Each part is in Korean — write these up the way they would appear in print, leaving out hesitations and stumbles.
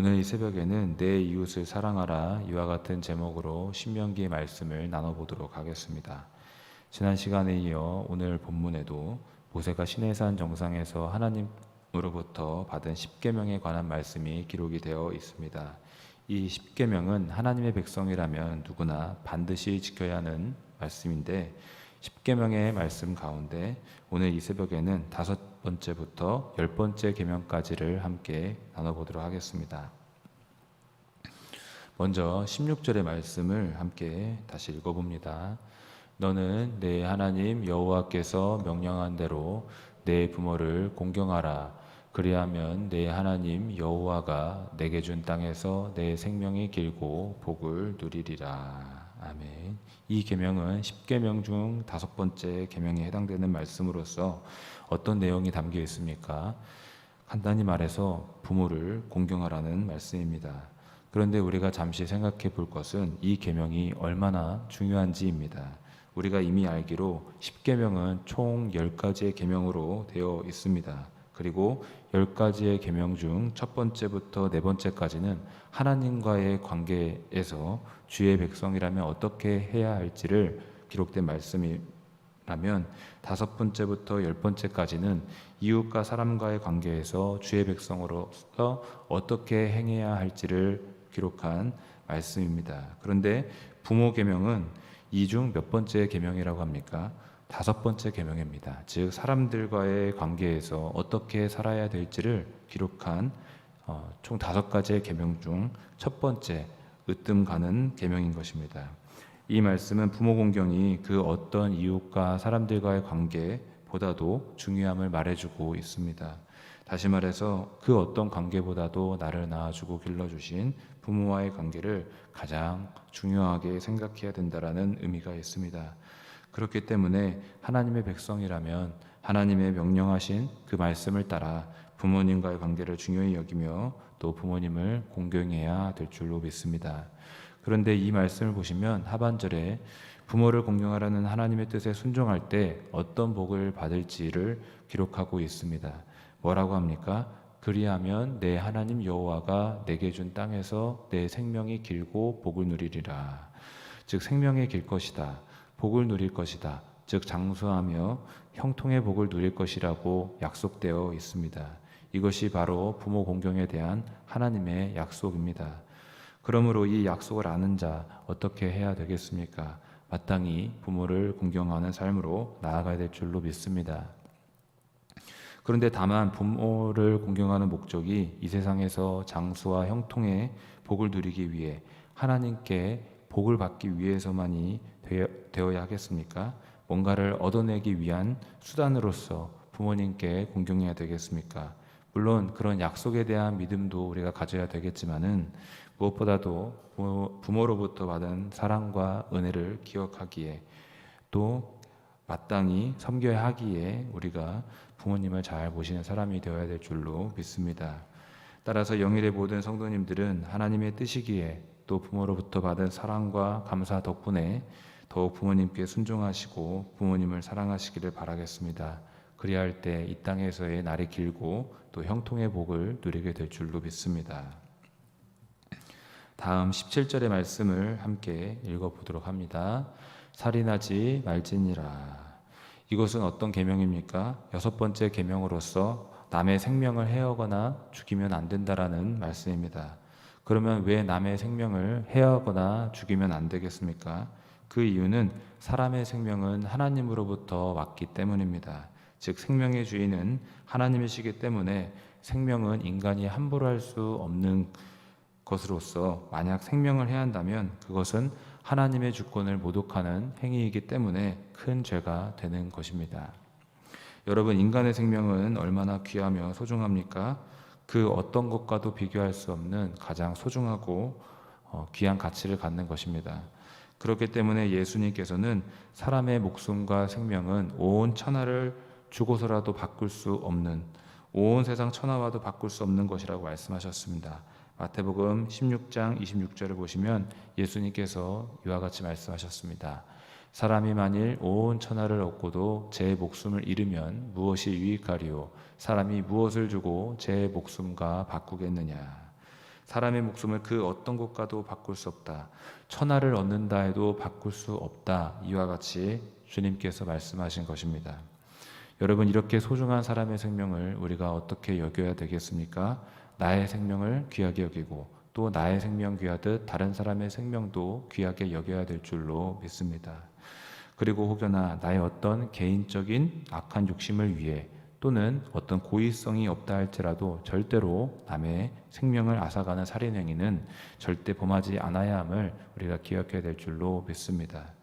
오늘 이 새벽에는 내 이웃을 사랑하라 이와 같은 제목으로 신명기의 말씀을 나눠보도록 하겠습니다. 지난 시간에 이어 오늘 본문에도 모세가 시내산 정상에서 하나님으로부터 받은 십계명에 관한 말씀이 기록이 되어 있습니다. 이 십계명은 하나님의 백성이라면 누구나 반드시 지켜야 하는 말씀인데, 십계명의 말씀 가운데 오늘 이 새벽에는 5번째부터 10번째 계명까지를 함께 나눠보도록 하겠습니다. 먼저 16절의 말씀을 함께 다시 읽어봅니다. 너는 내 하나님 여호와께서 명령한 대로 내 부모를 공경하라. 그리하면 내 하나님 여호와가 내게 준 땅에서 내 생명이 길고 복을 누리리라. 아멘. 이 계명은 10계명 중 5번째 계명에 해당되는 말씀으로서 어떤 내용이 담겨 있습니까? 간단히 말해서 부모를 공경하라는 말씀입니다. 그런데 우리가 잠시 생각해 볼 것은 이 계명이 얼마나 중요한지입니다. 우리가 이미 알기로 10계명은 총 10가지의 계명으로 되어 있습니다. 그리고 10가지의 계명 중 첫 번째부터 네 번째까지는 하나님과의 관계에서 주의 백성이라면 어떻게 해야 할지를 기록된 말씀이라면, 5번째부터 10번째까지는 이웃과 사람과의 관계에서 주의 백성으로서 어떻게 행해야 할지를 기록한 말씀입니다. 그런데 부모 계명은 이 중 몇 번째 계명이라고 합니까? 5번째 계명입니다. 즉 사람들과의 관계에서 어떻게 살아야 될지를 기록한 총 5가지의 계명 중 첫 번째 으뜸 가는 계명인 것입니다. 이 말씀은 부모 공경이 그 어떤 이웃과 사람들과의 관계보다도 중요함을 말해주고 있습니다. 다시 말해서 그 어떤 관계보다도 나를 낳아주고 길러주신 부모와의 관계를 가장 중요하게 생각해야 된다는 의미가 있습니다. 그렇기 때문에 하나님의 백성이라면 하나님의 명령하신 그 말씀을 따라 부모님과의 관계를 중요히 여기며 또 부모님을 공경해야 될 줄로 믿습니다. 그런데 이 말씀을 보시면 하반절에 부모를 공경하라는 하나님의 뜻에 순종할 때 어떤 복을 받을지를 기록하고 있습니다. 뭐라고 합니까? 그리하면 내 하나님 여호와가 내게 준 땅에서 내 생명이 길고 복을 누리리라. 즉 생명이 길 것이다. 복을 누릴 것이다. 즉 장수하며 형통의 복을 누릴 것이라고 약속되어 있습니다. 이것이 바로 부모 공경에 대한 하나님의 약속입니다. 그러므로 이 약속을 아는 자 어떻게 해야 되겠습니까? 마땅히 부모를 공경하는 삶으로 나아가야 될 줄로 믿습니다. 그런데 다만 부모를 공경하는 목적이 이 세상에서 장수와 형통의 복을 누리기 위해 하나님께 복을 받기 위해서만이 되어야 하겠습니까? 뭔가를 얻어내기 위한 수단으로서 부모님께 공경해야 되겠습니까? 물론 그런 약속에 대한 믿음도 우리가 가져야 되겠지만은 무엇보다도 부모로부터 받은 사랑과 은혜를 기억하기에 또 마땅히 섬겨야 하기에 우리가 부모님을 잘 보시는 사람이 되어야 될 줄로 믿습니다. 따라서 영일의 모든 성도님들은 하나님의 뜻이기에 또 부모로부터 받은 사랑과 감사 덕분에 더욱 부모님께 순종하시고 부모님을 사랑하시기를 바라겠습니다. 그리할 때 이 땅에서의 날이 길고 또 형통의 복을 누리게 될 줄로 믿습니다. 다음 17절의 말씀을 함께 읽어보도록 합니다. 살인하지 말지니라. 이것은 어떤 계명입니까? 6번째 계명으로서 남의 생명을 해하거나 죽이면 안 된다라는 말씀입니다. 그러면 왜 남의 생명을 해하거나 죽이면 안 되겠습니까? 그 이유는 사람의 생명은 하나님으로부터 왔기 때문입니다. 즉 생명의 주인은 하나님이시기 때문에 생명은 인간이 함부로 할 수 없는 것으로서 만약 생명을 해한다면 그것은 하나님의 주권을 모독하는 행위이기 때문에 큰 죄가 되는 것입니다. 여러분, 인간의 생명은 얼마나 귀하며 소중합니까? 그 어떤 것과도 비교할 수 없는 가장 소중하고 귀한 가치를 갖는 것입니다. 그렇기 때문에 예수님께서는 사람의 목숨과 생명은 온 천하를 주고서라도 바꿀 수 없는, 온 세상 천하와도 바꿀 수 없는 것이라고 말씀하셨습니다. 마태복음 16장 26절을 보시면 예수님께서 이와 같이 말씀하셨습니다. 사람이 만일 온 천하를 얻고도 제 목숨을 잃으면 무엇이 유익하리요? 사람이 무엇을 주고 제 목숨과 바꾸겠느냐? 사람의 목숨을 그 어떤 것과도 바꿀 수 없다. 천하를 얻는다 해도 바꿀 수 없다. 이와 같이 주님께서 말씀하신 것입니다. 여러분, 이렇게 소중한 사람의 생명을 우리가 어떻게 여겨야 되겠습니까? 나의 생명을 귀하게 여기고 또 나의 생명 귀하듯 다른 사람의 생명도 귀하게 여겨야 될 줄로 믿습니다. 그리고 혹여나 나의 어떤 개인적인 악한 욕심을 위해 또는 어떤 고의성이 없다 할지라도 절대로 남의 생명을 앗아가는 살인 행위는 절대 범하지 않아야 함을 우리가 기억해야 될 줄로 믿습니다.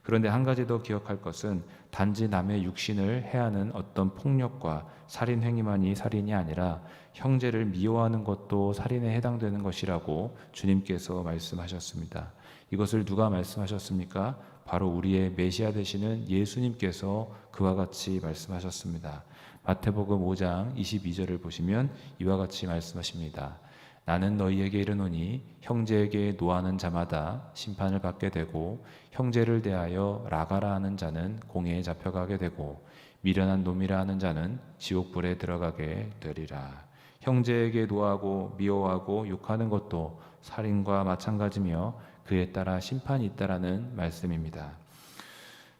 그런데 한 가지 더 기억할 것은 단지 남의 육신을 해하는 어떤 폭력과 살인 행위만이 살인이 아니라 형제를 미워하는 것도 살인에 해당되는 것이라고 주님께서 말씀하셨습니다. 이것을 누가 말씀하셨습니까? 바로 우리의 메시아 되시는 예수님께서 그와 같이 말씀하셨습니다. 마태복음 5장 22절을 보시면 이와 같이 말씀하십니다. 나는 너희에게 이르노니 형제에게 노하는 자마다 심판을 받게 되고 형제를 대하여 라가라 하는 자는 공회에 잡혀가게 되고 미련한 놈이라 하는 자는 지옥불에 들어가게 되리라. 형제에게 노하고 미워하고 욕하는 것도 살인과 마찬가지며 그에 따라 심판이 있다라는 말씀입니다.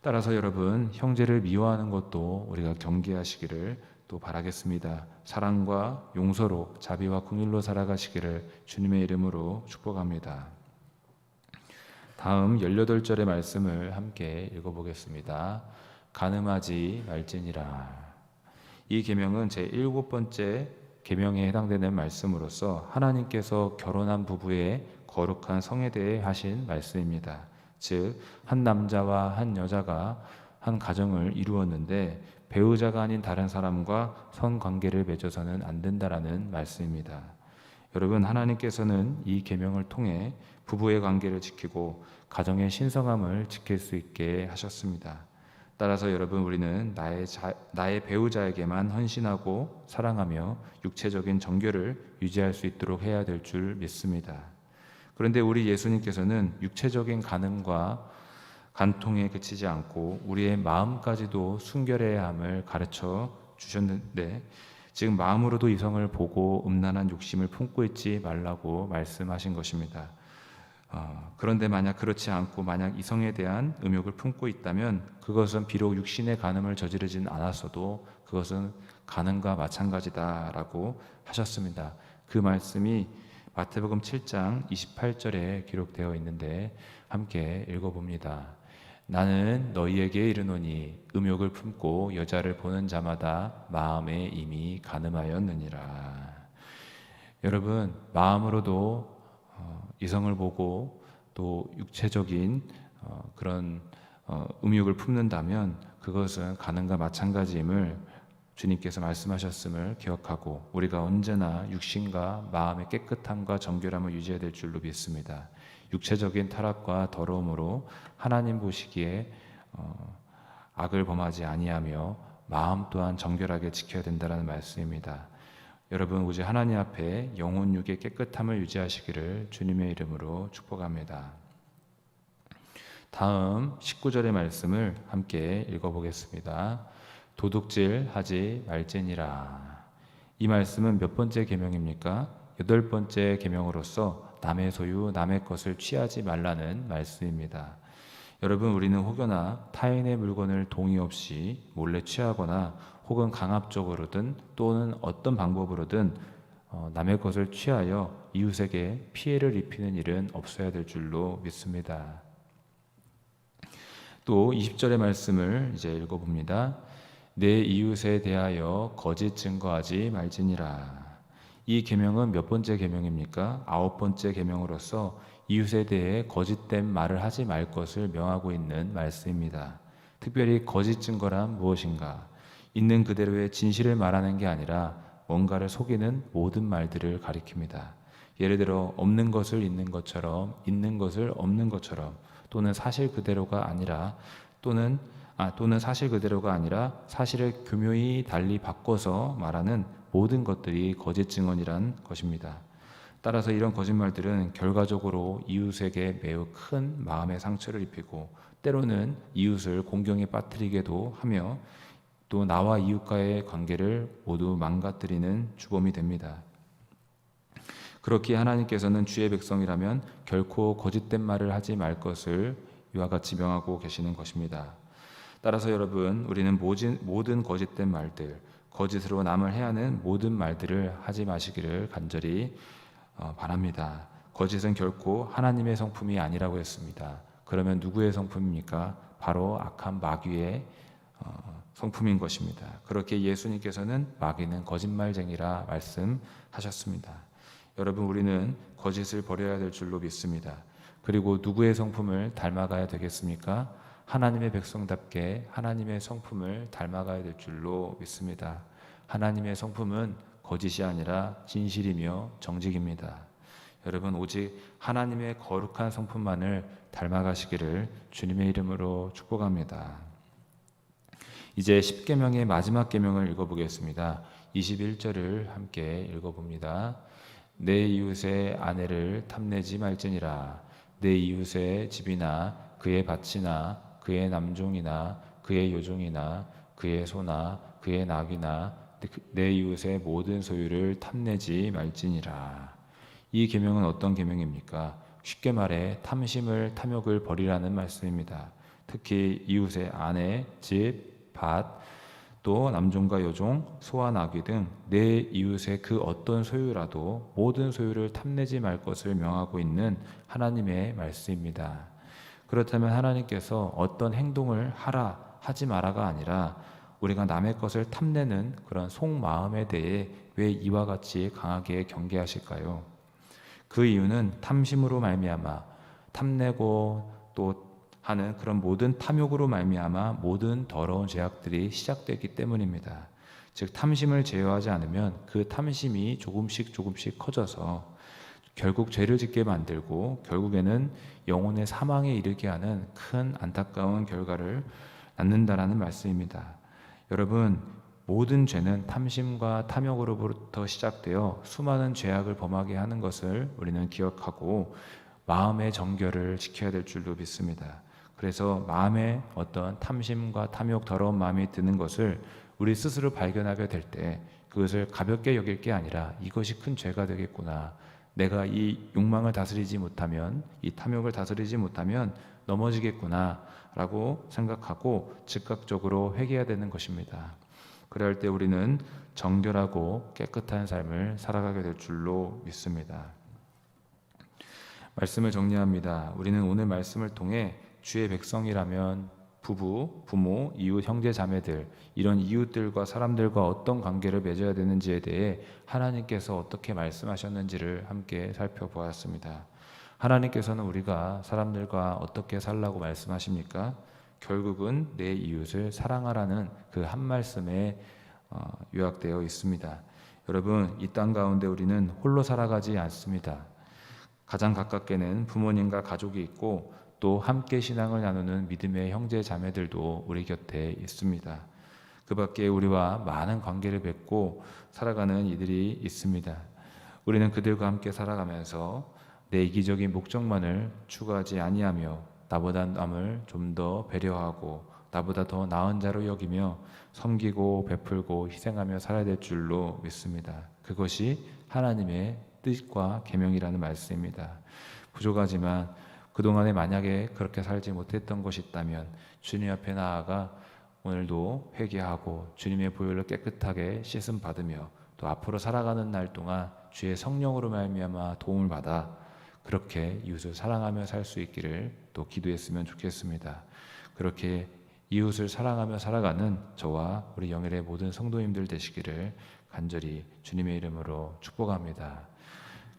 따라서 여러분, 형제를 미워하는 것도 우리가 경계하시기를 또 바라겠습니다. 사랑과 용서로 자비와 긍휼로 살아가시기를 주님의 이름으로 축복합니다. 다음 18절의 말씀을 함께 읽어보겠습니다. 간음하지 말지니라. 이 계명은 제7번째 계명에 해당되는 말씀으로서 하나님께서 결혼한 부부의 거룩한 성에 대해 하신 말씀입니다. 즉, 한 남자와 한 여자가 한 가정을 이루었는데 배우자가 아닌 다른 사람과 성관계를 맺어서는 안 된다라는 말씀입니다. 여러분, 하나님께서는 이 계명을 통해 부부의 관계를 지키고 가정의 신성함을 지킬 수 있게 하셨습니다. 따라서 여러분, 우리는 나의 배우자에게만 헌신하고 사랑하며 육체적인 정결을 유지할 수 있도록 해야 될 줄 믿습니다. 그런데 우리 예수님께서는 육체적인 간음과 간통에 그치지 않고 우리의 마음까지도 순결해야 함을 가르쳐 주셨는데, 지금 마음으로도 이성을 보고 음란한 욕심을 품고 있지 말라고 말씀하신 것입니다. 그런데 만약 그렇지 않고 만약 이성에 대한 음욕을 품고 있다면 그것은 비록 육신의 간음을 저지르진 않았어도 그것은 간음과 마찬가지다라고 하셨습니다. 그 말씀이 마태복음 7장 28절에 기록되어 있는데 함께 읽어봅니다. 나는 너희에게 이르노니 음욕을 품고 여자를 보는 자마다 마음에 이미 간음하였느니라. 여러분, 마음으로도 이성을 보고 또 육체적인 그런 음욕을 품는다면 그것은 간음과 마찬가지임을 주님께서 말씀하셨음을 기억하고 우리가 언제나 육신과 마음의 깨끗함과 정결함을 유지해야 될 줄로 믿습니다. 육체적인 타락과 더러움으로 하나님 보시기에 악을 범하지 아니하며 마음 또한 정결하게 지켜야 된다는 말씀입니다. 여러분, 오직 하나님 앞에 영혼 육의 깨끗함을 유지하시기를 주님의 이름으로 축복합니다. 다음 19절의 말씀을 함께 읽어보겠습니다. 도둑질 하지 말지니라. 이 말씀은 몇 번째 계명입니까? 8번째 계명으로서 남의 소유, 남의 것을 취하지 말라는 말씀입니다. 여러분, 우리는 혹여나 타인의 물건을 동의 없이 몰래 취하거나 혹은 강압적으로든 또는 어떤 방법으로든 남의 것을 취하여 이웃에게 피해를 입히는 일은 없어야 될 줄로 믿습니다. 또 20절의 말씀을 이제 읽어봅니다. 내 이웃에 대하여 거짓 증거하지 말지니라. 이 계명은 몇 번째 계명입니까? 9번째 계명으로서 이웃에 대해 거짓된 말을 하지 말 것을 명하고 있는 말씀입니다. 특별히 거짓 증거란 무엇인가? 있는 그대로의 진실을 말하는 게 아니라 뭔가를 속이는 모든 말들을 가리킵니다. 예를 들어 없는 것을 있는 것처럼, 있는 것을 없는 것처럼, 또는 사실 그대로가 아니라 또는 사실 그대로가 아니라 사실을 교묘히 달리 바꿔서 말하는 모든 것들이 거짓 증언이란 것입니다. 따라서 이런 거짓말들은 결과적으로 이웃에게 매우 큰 마음의 상처를 입히고 때로는 이웃을 공경에 빠뜨리게도 하며 또 나와 이웃과의 관계를 모두 망가뜨리는 주범이 됩니다. 그렇게 하나님께서는 주의 백성이라면 결코 거짓된 말을 하지 말 것을 이와 같이 명하고 계시는 것입니다. 따라서 여러분, 우리는 모든 거짓된 말들, 거짓으로 남을 해하는 모든 말들을 하지 마시기를 간절히 바랍니다. 거짓은 결코 하나님의 성품이 아니라고 했습니다. 그러면 누구의 성품입니까? 바로 악한 마귀의 성품인 것입니다. 그렇게 예수님께서는 마귀는 거짓말쟁이라 말씀하셨습니다. 여러분, 우리는 거짓을 버려야 될 줄로 믿습니다. 그리고 누구의 성품을 닮아가야 되겠습니까? 하나님의 백성답게 하나님의 성품을 닮아가야 될 줄로 믿습니다. 하나님의 성품은 거짓이 아니라 진실이며 정직입니다. 여러분, 오직 하나님의 거룩한 성품만을 닮아가시기를 주님의 이름으로 축복합니다. 이제 10계명의 마지막 계명을 읽어보겠습니다. 21절을 함께 읽어봅니다. 내 이웃의 아내를 탐내지 말지니라. 내 이웃의 집이나 그의 밭이나 그의 남종이나 그의 여종이나 그의 소나 그의 낙이나 내 이웃의 모든 소유를 탐내지 말지니라. 이 계명은 어떤 계명입니까? 쉽게 말해 탐심을, 탐욕을 버리라는 말씀입니다. 특히 이웃의 아내, 집, 밭, 또 남종과 여종, 소와 나귀 등 내 이웃의 그 어떤 소유라도 모든 소유를 탐내지 말 것을 명하고 있는 하나님의 말씀입니다. 그렇다면 하나님께서 어떤 행동을 하라, 하지 마라가 아니라 우리가 남의 것을 탐내는 그런 속마음에 대해 왜 이와 같이 강하게 경계하실까요? 그 이유는 탐심으로 말미암아 탐내고 또 하는 그런 모든 탐욕으로 말미암아 모든 더러운 죄악들이 시작되기 때문입니다. 즉 탐심을 제어하지 않으면 그 탐심이 조금씩 커져서 결국 죄를 짓게 만들고 결국에는 영혼의 사망에 이르게 하는 큰 안타까운 결과를 낳는다라는 말씀입니다. 여러분, 모든 죄는 탐심과 탐욕으로부터 시작되어 수많은 죄악을 범하게 하는 것을 우리는 기억하고 마음의 정결을 지켜야 될 줄로 믿습니다. 그래서 마음에 어떤 탐심과 탐욕, 더러운 마음이 드는 것을 우리 스스로 발견하게 될 때 그것을 가볍게 여길 게 아니라 이것이 큰 죄가 되겠구나. 내가 이 욕망을 다스리지 못하면, 이 탐욕을 다스리지 못하면 넘어지겠구나 라고 생각하고 즉각적으로 회개해야 되는 것입니다. 그럴 때 우리는 정결하고 깨끗한 삶을 살아가게 될 줄로 믿습니다. 말씀을 정리합니다. 우리는 오늘 말씀을 통해 주의 백성이라면 부부, 부모, 이웃, 형제, 자매들 이런 이웃들과 사람들과 어떤 관계를 맺어야 되는지에 대해 하나님께서 어떻게 말씀하셨는지를 함께 살펴보았습니다. 하나님께서는 우리가 사람들과 어떻게 살라고 말씀하십니까? 결국은 내 이웃을 사랑하라는 그 한 말씀에 요약되어 있습니다. 여러분, 이 땅 가운데 우리는 홀로 살아가지 않습니다. 가장 가깝게는 부모님과 가족이 있고 또 함께 신앙을 나누는 믿음의 형제 자매들도 우리 곁에 있습니다. 그 밖에 우리와 많은 관계를 맺고 살아가는 이들이 있습니다. 우리는 그들과 함께 살아가면서 내 이기적인 목적만을 추구하지 아니하며 나보다 남을 좀 더 배려하고 나보다 더 나은 자로 여기며 섬기고 베풀고 희생하며 살아야 될 줄로 믿습니다. 그것이 하나님의 뜻과 계명이라는 말씀입니다. 부족하지만 그동안에 만약에 그렇게 살지 못했던 것이 있다면 주님 앞에 나아가 오늘도 회개하고 주님의 보혈로 깨끗하게 씻음 받으며 또 앞으로 살아가는 날 동안 주의 성령으로 말미암아 도움을 받아 그렇게 이웃을 사랑하며 살 수 있기를 또 기도했으면 좋겠습니다. 그렇게 이웃을 사랑하며 살아가는 저와 우리 영일의 모든 성도님들 되시기를 간절히 주님의 이름으로 축복합니다.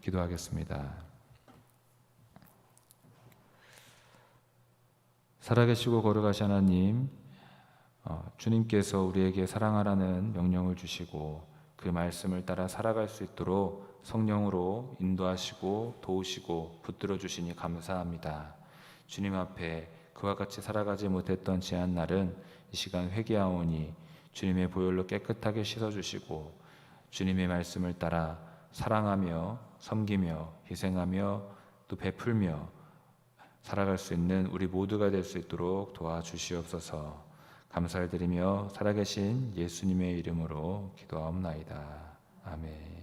기도하겠습니다. 살아계시고 거룩하신 하나님, 주님께서 우리에게 사랑하라는 명령을 주시고 그 말씀을 따라 살아갈 수 있도록 성령으로 인도하시고 도우시고 붙들어 주시니 감사합니다. 주님 앞에 그와 같이 살아가지 못했던 지난 날은 이 시간 회개하오니 주님의 보혈로 깨끗하게 씻어주시고 주님의 말씀을 따라 사랑하며 섬기며 희생하며 또 베풀며 살아갈 수 있는 우리 모두가 될 수 있도록 도와주시옵소서. 감사를 드리며 살아계신 예수님의 이름으로 기도하옵나이다. 아멘.